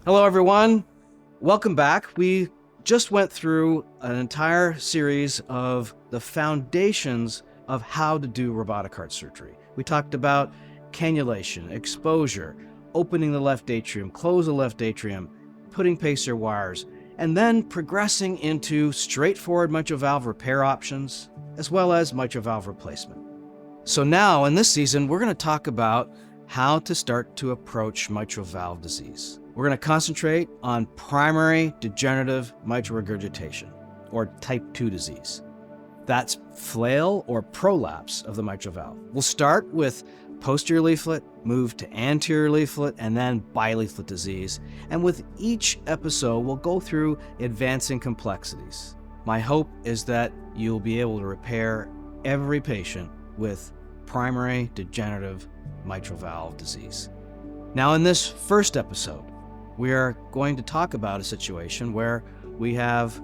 Hello, everyone. Welcome back. We just went through an entire series of the foundations of how to do robotic heart surgery. We talked about cannulation, exposure, opening the left atrium, close the left atrium, putting pacer wires, and then progressing into straightforward mitral valve repair options, as well as mitral valve replacement. So now, in this season, we're going to talk about how to start to approach mitral valve disease. We're going to concentrate on primary degenerative mitral regurgitation, or type 2 disease. That's flail or prolapse of the mitral valve. We'll start with posterior leaflet, move to anterior leaflet, and then bileaflet disease. And with each episode, we'll go through advancing complexities. My hope is that you'll be able to repair every patient with primary degenerative mitral valve disease. Now, in this first episode, we are going to talk about a situation where we have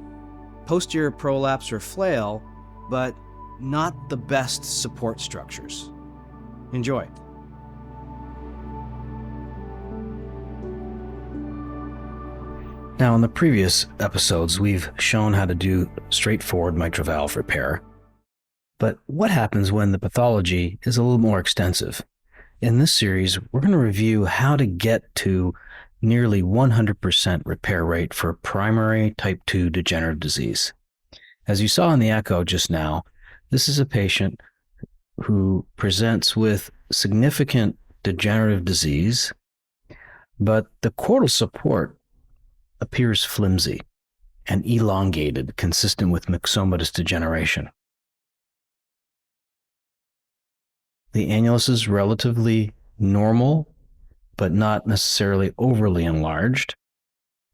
posterior prolapse or flail, but not the best support structures. Enjoy. Now, in the previous episodes, we've shown how to do straightforward mitral valve repair. But what happens when the pathology is a little more extensive? In this series, we're going to review how to get to nearly 100% repair rate for primary type 2 degenerative disease. As you saw in the echo just now, this is a patient who presents with significant degenerative disease, but the chordal support appears flimsy and elongated, consistent with myxomatous degeneration. The annulus is relatively normal, but not necessarily overly enlarged.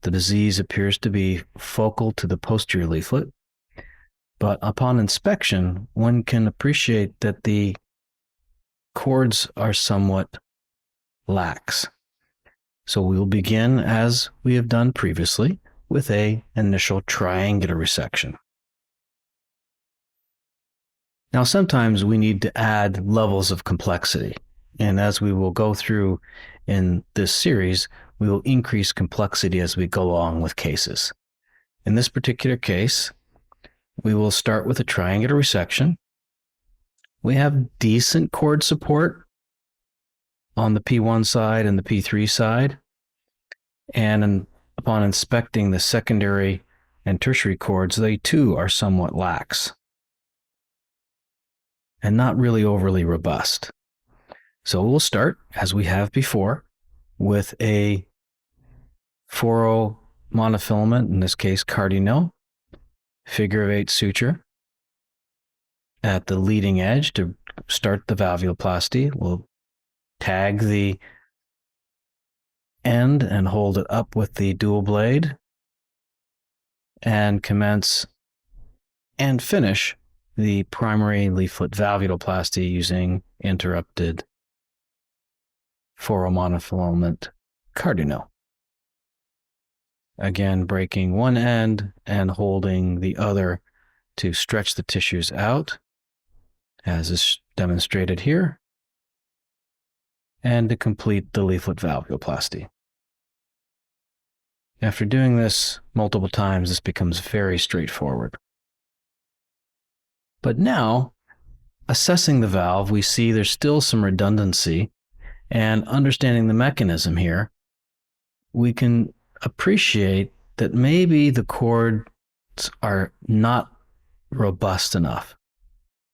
The disease appears to be focal to the posterior leaflet, but upon inspection, one can appreciate that the chords are somewhat lax. So we will begin, as we have done previously, with an initial triangular resection. Now, sometimes we need to add levels of complexity, and as we will go through in this series, we will increase complexity as we go along with cases. In this particular case, we will start with a triangular resection. We have decent chord support on the P1 side and the P3 side, and upon inspecting the secondary and tertiary chords, they too are somewhat lax and not really overly robust. So we'll start, as we have before, with a foro monofilament, in this case cardinal, figure of 8 suture at the leading edge to start the valvuloplasty. We'll tag the end and hold it up with the dual blade and commence and finish the primary leaflet valvuloplasty using interrupted foro monofilament cardinal. Again, breaking one end and holding the other to stretch the tissues out, as is demonstrated here, and to complete the leaflet valvuloplasty. After doing this multiple times, this becomes very straightforward. But now, assessing the valve, we see there's still some redundancy, and understanding the mechanism here, we can appreciate that maybe the chords are not robust enough.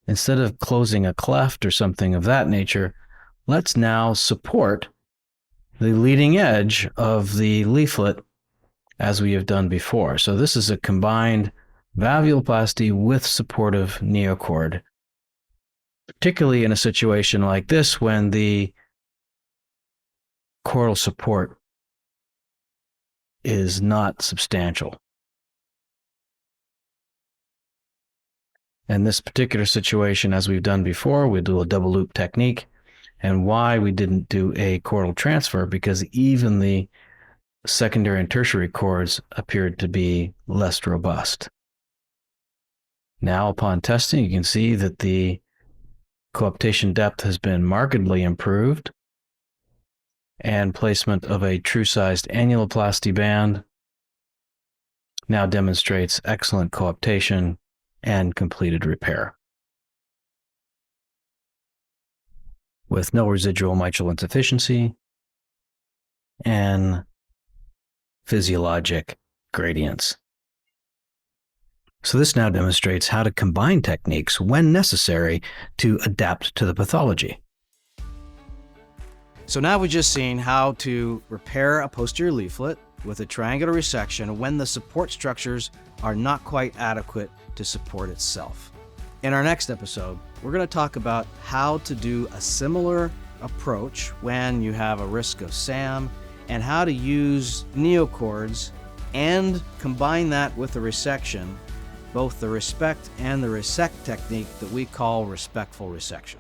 Instead of closing a cleft or something of that nature, let's now support the leading edge of the leaflet as we have done before. So this is a combined valvuloplasty with supportive neochord, particularly in a situation like this when the chordal support is not substantial. In this particular situation, as we've done before, we do a double loop technique. And why we didn't do a chordal transfer, because even the secondary and tertiary chords appeared to be less robust. Now, upon testing, you can see that the coaptation depth has been markedly improved, and placement of a true-sized annuloplasty band now demonstrates excellent coaptation and completed repair, with no residual mitral insufficiency and physiologic gradients. So this now demonstrates how to combine techniques when necessary to adapt to the pathology. So now we've just seen how to repair a posterior leaflet with a triangular resection when the support structures are not quite adequate to support itself. In our next episode, we're going to talk about how to do a similar approach when you have a risk of SAM, and how to use neocords and combine that with the resection, both the respect and the resect technique that we call respectful resection.